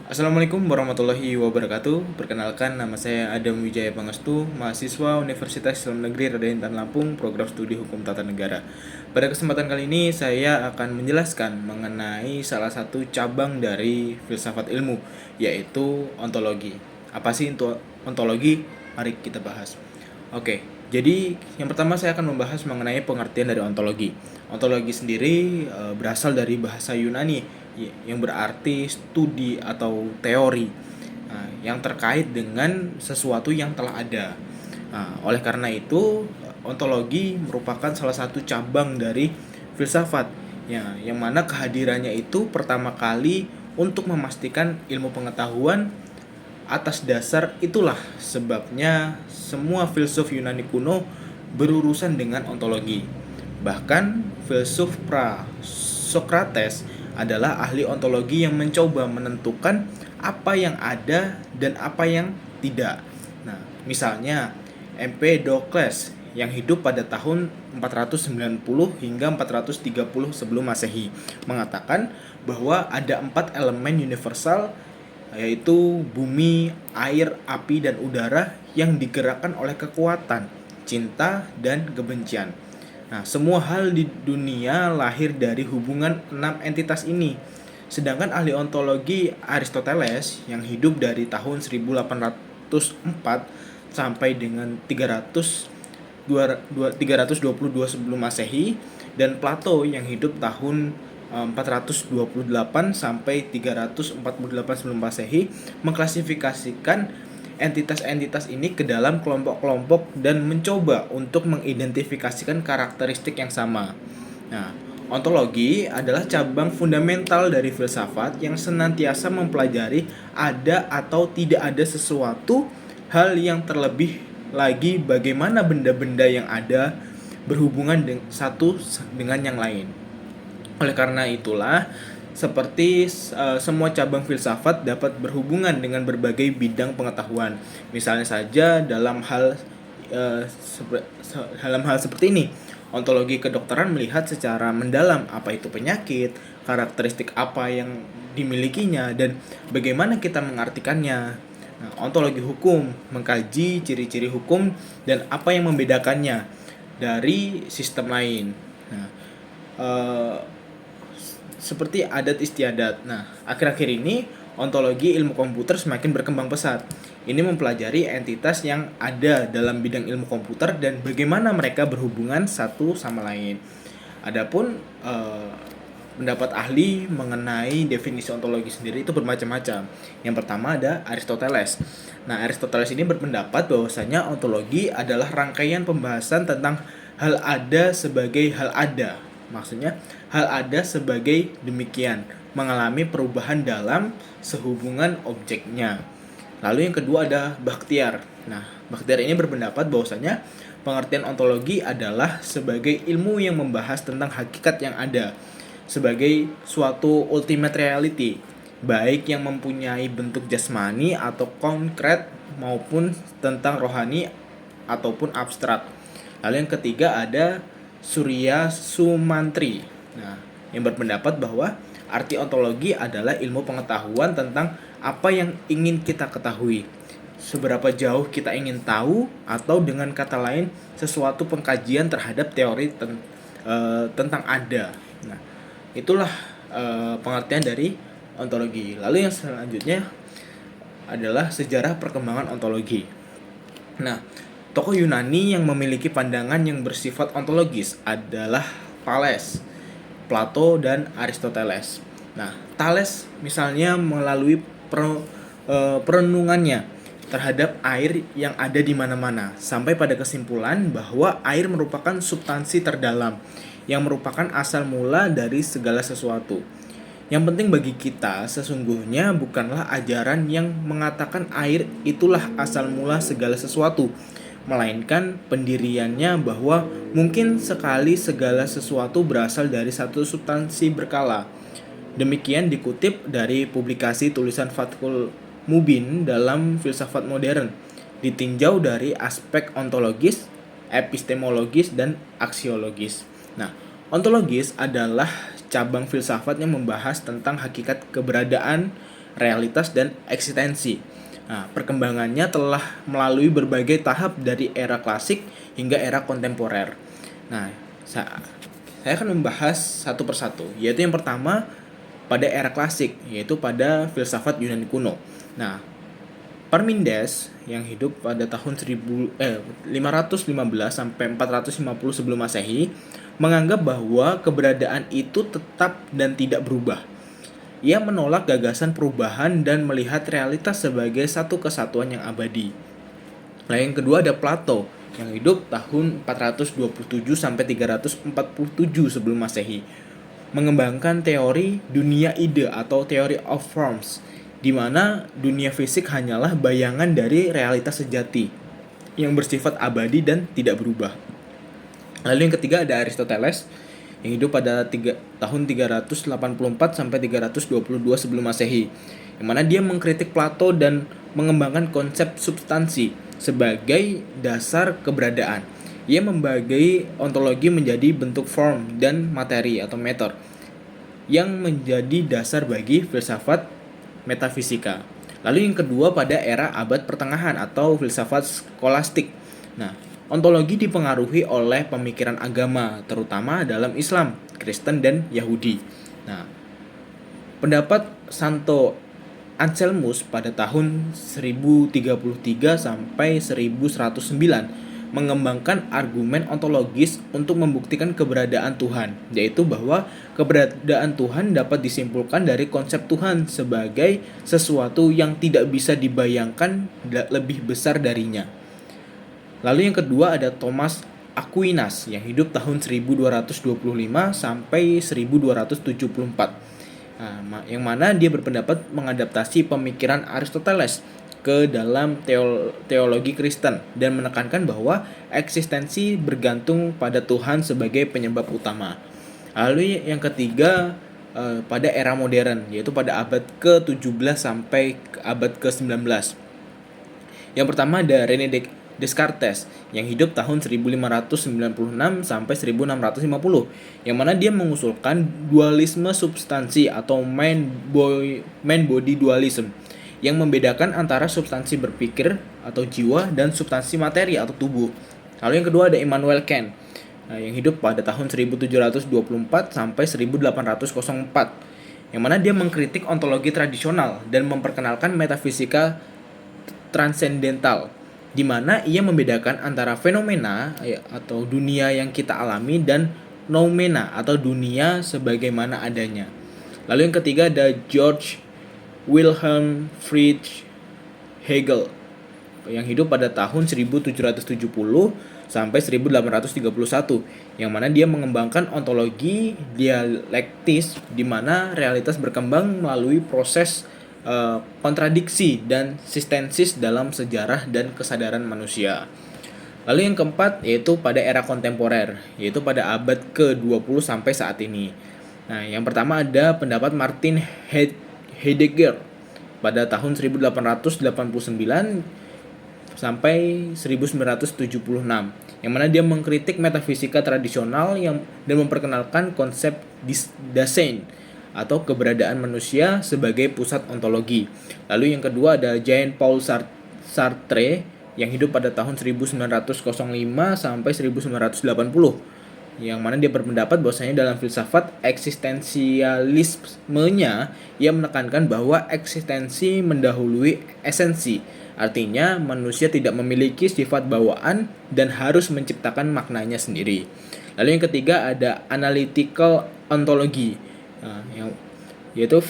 Assalamualaikum warahmatullahi wabarakatuh. Perkenalkan, nama saya Adam Wijaya Pangestu, mahasiswa Universitas Islam Negeri Raden Intan Lampung, program studi Hukum Tata Negara. Pada kesempatan kali ini, saya akan menjelaskan mengenai salah satu cabang dari filsafat ilmu, yaitu ontologi. Apa sih itu ontologi? Mari kita bahas. Oke, jadi yang pertama saya akan membahas mengenai pengertian dari ontologi. Ontologi sendiri berasal dari bahasa Yunani yang berarti studi atau teori yang terkait dengan sesuatu yang telah ada. Oleh karena itu, ontologi merupakan salah satu cabang dari filsafat ya, yang mana kehadirannya itu pertama kali untuk memastikan ilmu pengetahuan. Atas dasar itulah sebabnya semua filsuf Yunani kuno berurusan dengan ontologi. Bahkan filsuf Sokrates adalah ahli ontologi yang mencoba menentukan apa yang ada dan apa yang tidak. Nah, misalnya Empedokles yang hidup pada tahun 490 hingga 430 sebelum Masehi mengatakan bahwa ada 4 elemen universal, yaitu bumi, air, api, dan udara yang digerakkan oleh kekuatan, cinta, dan kebencian. Nah, semua hal di dunia lahir dari hubungan 6 entitas ini. Sedangkan ahli ontologi Aristoteles yang hidup dari tahun 1804 sampai dengan 322 sebelum Masehi, dan Plato yang hidup tahun 428 sampai 348 sebelum Masehi mengklasifikasikan entitas-entitas ini ke dalam kelompok-kelompok dan mencoba untuk mengidentifikasikan karakteristik yang sama. Nah, ontologi adalah cabang fundamental dari filsafat yang senantiasa mempelajari ada atau tidak ada sesuatu hal, yang terlebih lagi bagaimana benda-benda yang ada berhubungan satu dengan yang lain. Oleh karena itulah, seperti semua cabang filsafat dapat berhubungan dengan berbagai bidang pengetahuan. Misalnya saja dalam hal seperti ini, ontologi kedokteran melihat secara mendalam apa itu penyakit, karakteristik apa yang dimilikinya, dan bagaimana kita mengartikannya. Nah, ontologi hukum mengkaji ciri-ciri hukum dan apa yang membedakannya dari sistem lain. Nah, eh, seperti adat istiadat. Nah, akhir-akhir ini ontologi ilmu komputer semakin berkembang pesat. Ini mempelajari entitas yang ada dalam bidang ilmu komputer dan bagaimana mereka berhubungan satu sama lain. Adapun pendapat ahli mengenai definisi ontologi sendiri itu bermacam-macam. Yang pertama ada Aristoteles. Nah, Aristoteles ini berpendapat bahwasanya ontologi adalah rangkaian pembahasan tentang hal ada sebagai hal ada. Maksudnya, hal ada sebagai demikian, mengalami perubahan dalam sehubungan objeknya. Lalu yang kedua ada Bakhtiar. Nah, Bakhtiar ini berpendapat bahwasanya pengertian ontologi adalah sebagai ilmu yang membahas tentang hakikat yang ada, sebagai suatu ultimate reality, baik yang mempunyai bentuk jasmani atau konkret maupun tentang rohani ataupun abstrak. Lalu yang ketiga ada Surya Sumantri. Nah, yang berpendapat bahwa arti ontologi adalah ilmu pengetahuan tentang apa yang ingin kita ketahui, seberapa jauh kita ingin tahu, atau dengan kata lain sesuatu pengkajian terhadap teori tentang ada. Nah, itulah pengertian dari ontologi. Lalu yang selanjutnya adalah sejarah perkembangan ontologi. Nah, tokoh Yunani yang memiliki pandangan yang bersifat ontologis adalah Thales, Plato, dan Aristoteles. Nah, Thales misalnya melalui perenungannya terhadap air yang ada di mana-mana sampai pada kesimpulan bahwa air merupakan substansi terdalam yang merupakan asal mula dari segala sesuatu. Yang penting bagi kita sesungguhnya bukanlah ajaran yang mengatakan air itulah asal mula segala sesuatu, melainkan pendiriannya bahwa mungkin sekali segala sesuatu berasal dari satu substansi berkala. Demikian dikutip dari publikasi tulisan Fathul Mubin dalam filsafat modern, ditinjau dari aspek ontologis, epistemologis, dan aksiologis. Nah, ontologis adalah cabang filsafat yang membahas tentang hakikat keberadaan, realitas, dan eksistensi. Nah, perkembangannya telah melalui berbagai tahap dari era klasik hingga era kontemporer. Nah, saya akan membahas satu persatu, yaitu yang pertama pada era klasik, yaitu pada filsafat Yunani kuno. Nah, Parmenides yang hidup pada tahun 515 sampai 450 sebelum Masehi menganggap bahwa keberadaan itu tetap dan tidak berubah. Ia menolak gagasan perubahan dan melihat realitas sebagai satu kesatuan yang abadi. Nah, yang kedua ada Plato yang hidup tahun 427 sampai 347 sebelum Masehi, mengembangkan teori dunia ide atau theory of forms, di mana dunia fisik hanyalah bayangan dari realitas sejati yang bersifat abadi dan tidak berubah. Lalu yang ketiga ada Aristoteles yang hidup pada tahun 384 sampai 322 sebelum Masehi, yang mana dia mengkritik Plato dan mengembangkan konsep substansi sebagai dasar keberadaan. Ia membagi ontologi menjadi bentuk form dan materi atau matter yang menjadi dasar bagi filsafat metafisika. Lalu yang kedua pada era abad pertengahan atau filsafat skolastik. Nah, ontologi dipengaruhi oleh pemikiran agama, terutama dalam Islam, Kristen, dan Yahudi. Nah, pendapat Santo Anselmus pada tahun 1033 sampai 1109 mengembangkan argumen ontologis untuk membuktikan keberadaan Tuhan, yaitu bahwa keberadaan Tuhan dapat disimpulkan dari konsep Tuhan sebagai sesuatu yang tidak bisa dibayangkan lebih besar darinya. Lalu yang kedua ada Thomas Aquinas yang hidup tahun 1225 sampai 1274. Nah, yang mana dia berpendapat mengadaptasi pemikiran Aristoteles ke dalam teologi Kristen dan menekankan bahwa eksistensi bergantung pada Tuhan sebagai penyebab utama. Lalu yang ketiga pada era modern, yaitu pada abad ke-17 sampai abad ke-19. Yang pertama ada René Descartes yang hidup tahun 1596 sampai 1650, yang mana dia mengusulkan dualisme substansi atau mind body dualism yang membedakan antara substansi berpikir atau jiwa dan substansi materi atau tubuh. Lalu yang kedua ada Immanuel Kant yang hidup pada tahun 1724 sampai 1804, yang mana dia mengkritik ontologi tradisional dan memperkenalkan metafisika transendental, di mana ia membedakan antara fenomena atau dunia yang kita alami dan noumena atau dunia sebagaimana adanya. Lalu yang ketiga ada George Wilhelm Friedrich Hegel yang hidup pada tahun 1770 sampai 1831, yang mana dia mengembangkan ontologi dialektis di mana realitas berkembang melalui proses kontradiksi dan sistensis dalam sejarah dan kesadaran manusia. Lalu yang keempat yaitu pada era kontemporer, yaitu pada abad ke-20 sampai saat ini. Nah, yang pertama ada pendapat Martin Heidegger pada tahun 1889 sampai 1976, yang mana dia mengkritik metafisika tradisional dan memperkenalkan konsep Dasein atau keberadaan manusia sebagai pusat ontologi. Lalu yang kedua ada Jean-Paul Sartre yang hidup pada tahun 1905 sampai 1980, yang mana dia berpendapat bahwasanya dalam filsafat eksistensialismenya ia menekankan bahwa eksistensi mendahului esensi. Artinya manusia tidak memiliki sifat bawaan dan harus menciptakan maknanya sendiri. Lalu yang ketiga ada analytical ontology, yaitu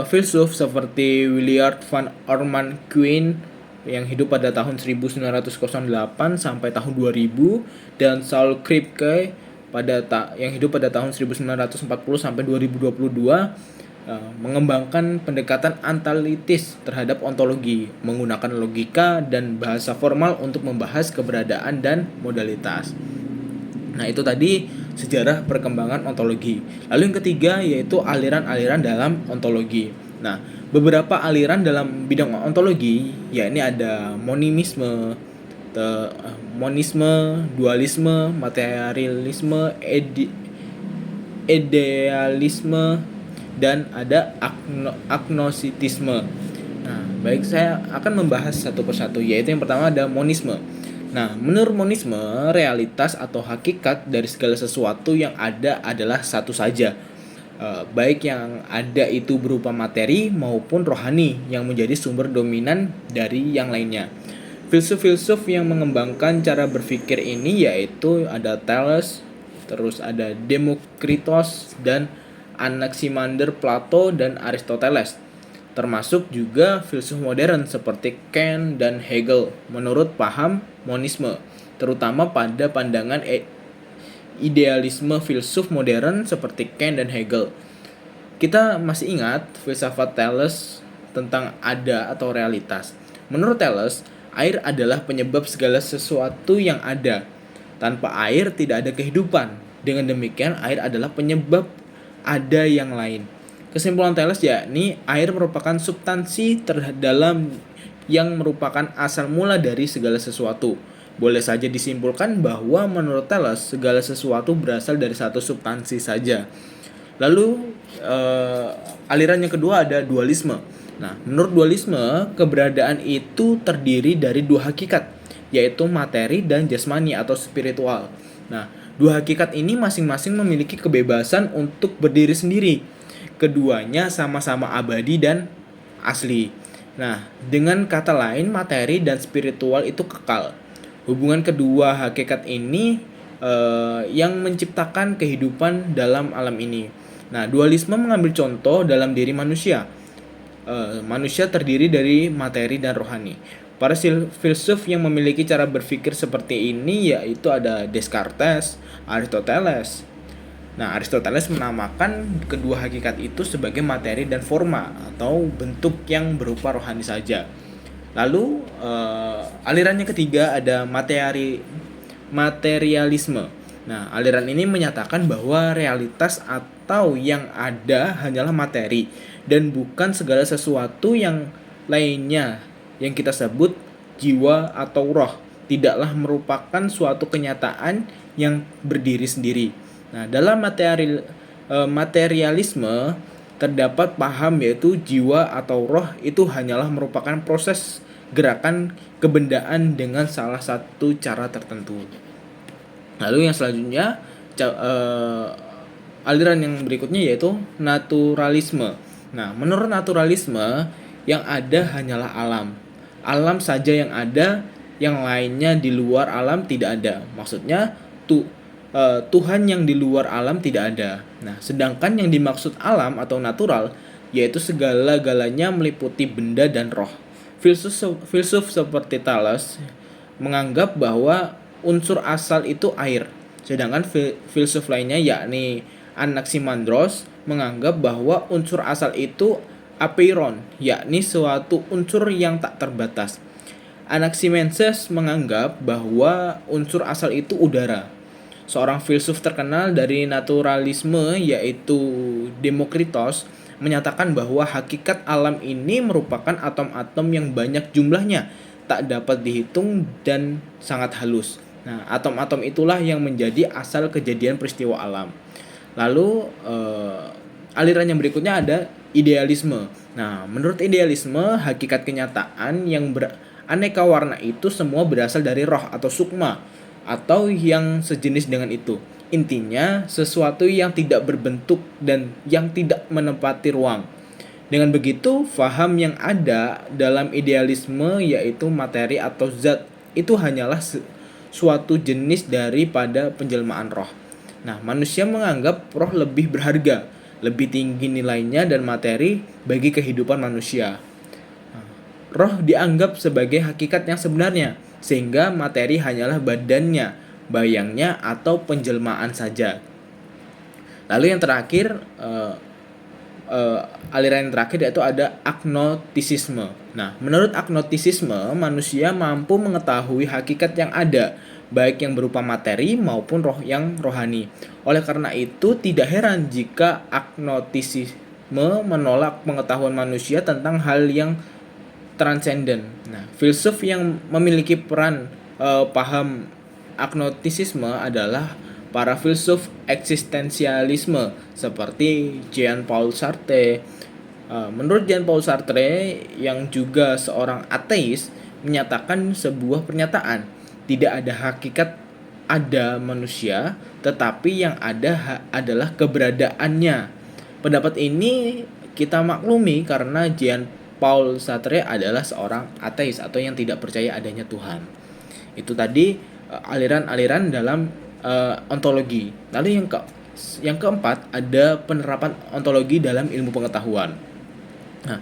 filsuf seperti Willard van Orman Quine yang hidup pada tahun 1908 sampai tahun 2000 dan Saul Kripke yang hidup pada tahun 1940 sampai 2022 mengembangkan pendekatan analitis terhadap ontologi menggunakan logika dan bahasa formal untuk membahas keberadaan dan modalitas. Nah, itu tadi sejarah perkembangan ontologi. Lalu yang ketiga yaitu aliran-aliran dalam ontologi. Nah, beberapa aliran dalam bidang ontologi yakni ada monisme, dualisme, materialisme, idealisme, dan ada agnositisme. Nah, baik, saya akan membahas satu persatu, yaitu yang pertama ada monisme. Nah, menurut monisme, realitas atau hakikat dari segala sesuatu yang ada adalah satu saja. Baik yang ada itu berupa materi maupun rohani yang menjadi sumber dominan dari yang lainnya. Filsuf-filsuf yang mengembangkan cara berpikir ini yaitu ada Thales, terus ada Demokritos dan Anaximander, Plato dan Aristoteles. Termasuk juga filsuf modern seperti Kant dan Hegel menurut paham monisme, terutama pada pandangan idealisme filsuf modern seperti Kant dan Hegel. Kita masih ingat filsafat Thales tentang ada atau realitas. Menurut Thales, air adalah penyebab segala sesuatu yang ada. Tanpa air tidak ada kehidupan. Dengan demikian, air adalah penyebab ada yang lain. Kesimpulan Thales yakni air merupakan substansi terdalam yang merupakan asal mula dari segala sesuatu. Boleh saja disimpulkan bahwa menurut Thales segala sesuatu berasal dari satu substansi saja. Lalu aliran yang kedua ada dualisme. Nah, menurut dualisme, keberadaan itu terdiri dari dua hakikat, yaitu materi dan jasmani atau spiritual. Nah, dua hakikat ini masing-masing memiliki kebebasan untuk berdiri sendiri. Keduanya sama-sama abadi dan asli. Nah, dengan kata lain, materi dan spiritual itu kekal. Hubungan kedua hakikat ini yang menciptakan kehidupan dalam alam ini. Nah, dualisme mengambil contoh dalam diri manusia. Manusia terdiri dari materi dan rohani. Para filsuf yang memiliki cara berpikir seperti ini yaitu ada Descartes, Aristoteles. Nah, Aristoteles menamakan kedua hakikat itu sebagai materi dan forma atau bentuk yang berupa rohani saja. Lalu alirannya ketiga ada materialisme. Nah, aliran ini menyatakan bahwa realitas atau yang ada hanyalah materi dan bukan segala sesuatu yang lainnya yang kita sebut jiwa atau roh tidaklah merupakan suatu kenyataan yang berdiri sendiri. Nah, dalam materialisme terdapat paham yaitu jiwa atau roh itu hanyalah merupakan proses gerakan kebendaan dengan salah satu cara tertentu. Lalu yang selanjutnya aliran yang berikutnya yaitu naturalisme. Nah, menurut naturalisme yang ada hanyalah alam. Alam saja yang ada, yang lainnya di luar alam tidak ada. Maksudnya Tuhan yang di luar alam tidak ada. Nah, sedangkan yang dimaksud alam atau natural yaitu segala-galanya meliputi benda dan roh. Filsuf seperti Thales menganggap bahwa unsur asal itu air. Sedangkan filsuf lainnya yakni Anaximandros menganggap bahwa unsur asal itu apeiron, yakni suatu unsur yang tak terbatas. Anaximenes menganggap bahwa unsur asal itu udara. Seorang filsuf terkenal dari naturalisme yaitu Demokritos menyatakan bahwa hakikat alam ini merupakan atom-atom yang banyak jumlahnya, tak dapat dihitung dan sangat halus. Nah, atom-atom itulah yang menjadi asal kejadian peristiwa alam. Lalu aliran yang berikutnya ada idealisme. Nah, menurut idealisme, hakikat kenyataan yang beraneka warna itu semua berasal dari roh atau sukma atau yang sejenis dengan itu. Intinya, sesuatu yang tidak berbentuk dan yang tidak menempati ruang. Dengan begitu, faham yang ada dalam idealisme yaitu materi atau zat itu hanyalah suatu jenis daripada penjelmaan roh. Nah, manusia menganggap roh lebih berharga, lebih tinggi nilainya dan materi bagi kehidupan manusia. Roh dianggap sebagai hakikat yang sebenarnya, sehingga materi hanyalah badannya, bayangnya, atau penjelmaan saja. Lalu yang terakhir, aliran yang terakhir yaitu ada agnostisisme. Nah, menurut agnostisisme, manusia mampu mengetahui hakikat yang ada, baik yang berupa materi maupun roh yang rohani. Oleh karena itu, tidak heran jika agnostisisme menolak pengetahuan manusia tentang hal yang transenden. Nah, filsuf yang memiliki peran paham agnostisisme adalah para filsuf eksistensialisme seperti Jean-Paul Sartre. Menurut Jean-Paul Sartre yang juga seorang ateis menyatakan sebuah pernyataan, tidak ada hakikat ada manusia, tetapi yang ada adalah keberadaannya. Pendapat ini kita maklumi karena Jean-Paul Sartre adalah seorang ateis atau yang tidak percaya adanya Tuhan. Itu tadi aliran-aliran dalam ontologi. Lalu yang keempat ada penerapan ontologi dalam ilmu pengetahuan. Nah,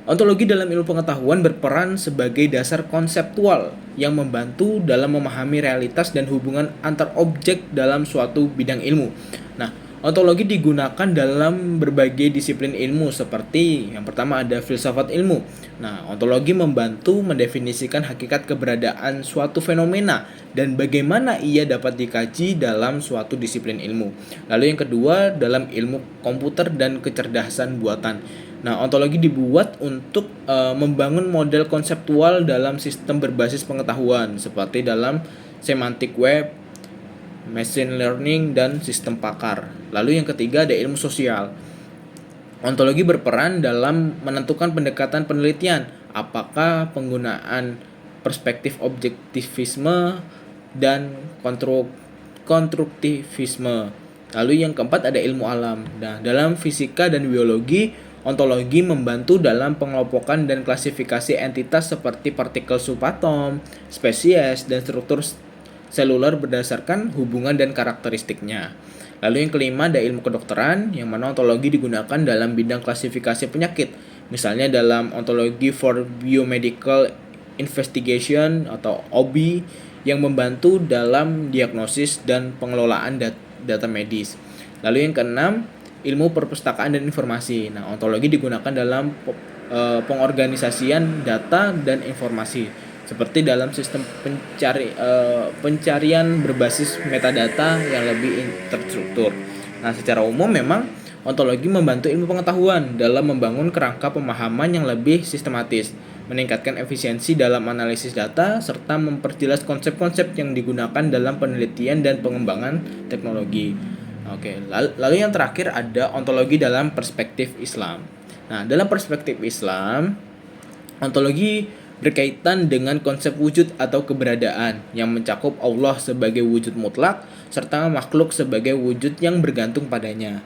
ontologi dalam ilmu pengetahuan berperan sebagai dasar konseptual yang membantu dalam memahami realitas dan hubungan antar objek dalam suatu bidang ilmu. Nah, ontologi digunakan dalam berbagai disiplin ilmu seperti yang pertama ada filsafat ilmu. Nah, ontologi membantu mendefinisikan hakikat keberadaan suatu fenomena dan bagaimana ia dapat dikaji dalam suatu disiplin ilmu. Lalu yang kedua dalam ilmu komputer dan kecerdasan buatan. Nah, ontologi dibuat untuk membangun model konseptual dalam sistem berbasis pengetahuan seperti dalam semantik web, machine learning, dan sistem pakar. Lalu yang ketiga ada ilmu sosial. Ontologi berperan dalam menentukan pendekatan penelitian, apakah penggunaan perspektif objektivisme dan konstruktivisme. Lalu yang keempat ada ilmu alam. Nah, dalam fisika dan biologi, ontologi membantu dalam pengelompokan dan klasifikasi entitas seperti partikel subatom, spesies, dan struktur seluler berdasarkan hubungan dan karakteristiknya. Lalu yang kelima ada ilmu kedokteran, yang mana ontologi digunakan dalam bidang klasifikasi penyakit. Misalnya dalam ontologi for biomedical investigation atau OBI yang membantu dalam diagnosis dan pengelolaan data medis. Lalu yang keenam ilmu perpustakaan dan informasi. Nah, ontologi digunakan dalam pengorganisasian data dan informasi seperti dalam sistem pencarian berbasis metadata yang lebih terstruktur. Nah, secara umum memang ontologi membantu ilmu pengetahuan dalam membangun kerangka pemahaman yang lebih sistematis, meningkatkan efisiensi dalam analisis data, serta memperjelas konsep-konsep yang digunakan dalam penelitian dan pengembangan teknologi. Oke, lalu yang terakhir ada ontologi dalam perspektif Islam. Nah, dalam perspektif Islam, ontologi berkaitan dengan konsep wujud atau keberadaan yang mencakup Allah sebagai wujud mutlak serta makhluk sebagai wujud yang bergantung padanya.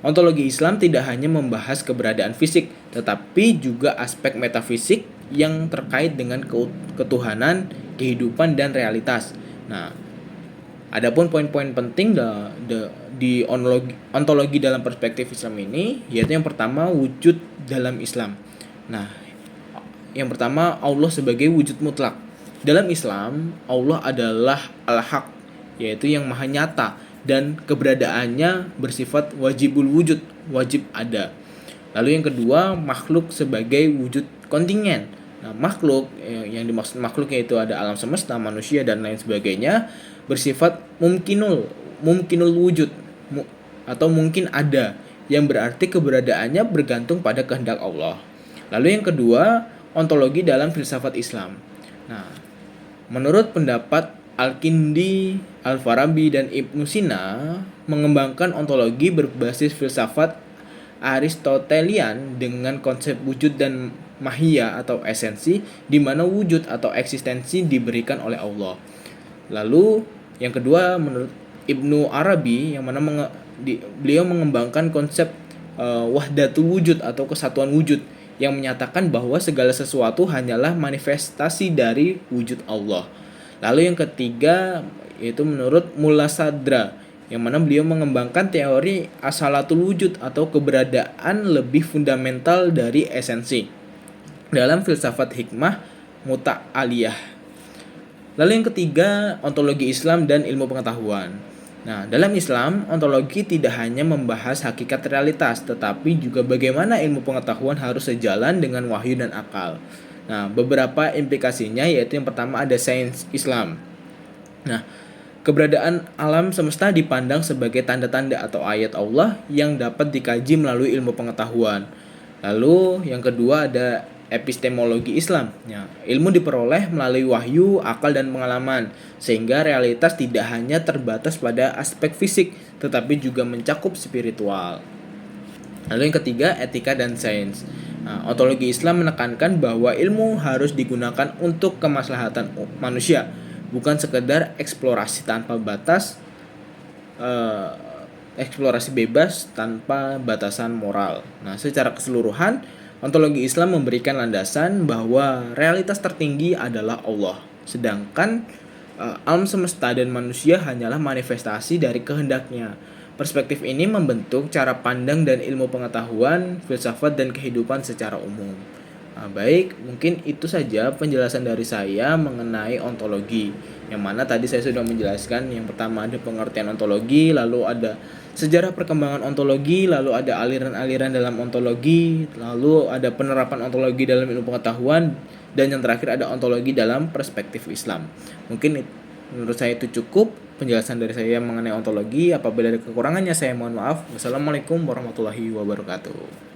Ontologi Islam tidak hanya membahas keberadaan fisik, tetapi juga aspek metafisik yang terkait dengan ketuhanan, kehidupan, dan realitas. Nah, adapun poin-poin penting di ontologi dalam perspektif Islam ini, yaitu yang pertama wujud dalam Islam. Nah, yang pertama Allah sebagai wujud mutlak. Dalam Islam, Allah adalah Al-Haq, yaitu yang maha nyata dan keberadaannya bersifat wajibul wujud, wajib ada. Lalu yang kedua, makhluk sebagai wujud kontingen. Nah, makhluk yang dimaksud makhluk yaitu ada alam semesta, manusia, dan lain sebagainya bersifat mumkinul wujud atau mungkin ada, yang berarti keberadaannya bergantung pada kehendak Allah. Lalu yang kedua, ontologi dalam filsafat Islam. Nah, menurut pendapat Al-Kindi, Al-Farabi, dan Ibnu Sina mengembangkan ontologi berbasis filsafat Aristotelian dengan konsep wujud dan mahiyya atau esensi, di mana wujud atau eksistensi diberikan oleh Allah. Lalu yang kedua menurut Ibnu Arabi, yang mana beliau mengembangkan konsep wahdatul wujud atau kesatuan wujud, yang menyatakan bahwa segala sesuatu hanyalah manifestasi dari wujud Allah. Lalu yang ketiga yaitu menurut Mulla Sadra, yang mana beliau mengembangkan teori asalatul wujud atau keberadaan lebih fundamental dari esensi dalam filsafat hikmah muta'aliyah. Lalu yang ketiga, ontologi Islam dan ilmu pengetahuan. Nah, dalam Islam, ontologi tidak hanya membahas hakikat realitas, tetapi juga bagaimana ilmu pengetahuan harus sejalan dengan wahyu dan akal. Nah, beberapa implikasinya yaitu yang pertama ada sains Islam. Nah, keberadaan alam semesta dipandang sebagai tanda-tanda atau ayat Allah yang dapat dikaji melalui ilmu pengetahuan. Lalu yang kedua ada epistemologi Islam. Ya, ilmu diperoleh melalui wahyu, akal, dan pengalaman, sehingga realitas tidak hanya terbatas pada aspek fisik, tetapi juga mencakup spiritual. Lalu yang ketiga, etika dan sains. Nah, ontologi Islam menekankan bahwa ilmu harus digunakan untuk kemaslahatan manusia, bukan sekedar eksplorasi tanpa batas, eksplorasi bebas tanpa batasan moral. Nah, secara keseluruhan, ontologi Islam memberikan landasan bahwa realitas tertinggi adalah Allah, sedangkan alam semesta dan manusia hanyalah manifestasi dari kehendaknya. Perspektif ini membentuk cara pandang dan ilmu pengetahuan, filsafat, dan kehidupan secara umum. Nah, baik, mungkin itu saja penjelasan dari saya mengenai ontologi. Yang mana tadi saya sudah menjelaskan, yang pertama ada pengertian ontologi, lalu ada sejarah perkembangan ontologi, lalu ada aliran-aliran dalam ontologi, lalu ada penerapan ontologi dalam ilmu pengetahuan, dan yang terakhir ada ontologi dalam perspektif Islam. Mungkin menurut saya itu cukup penjelasan dari saya mengenai ontologi. Apabila ada kekurangannya saya mohon maaf. Wassalamualaikum warahmatullahi wabarakatuh.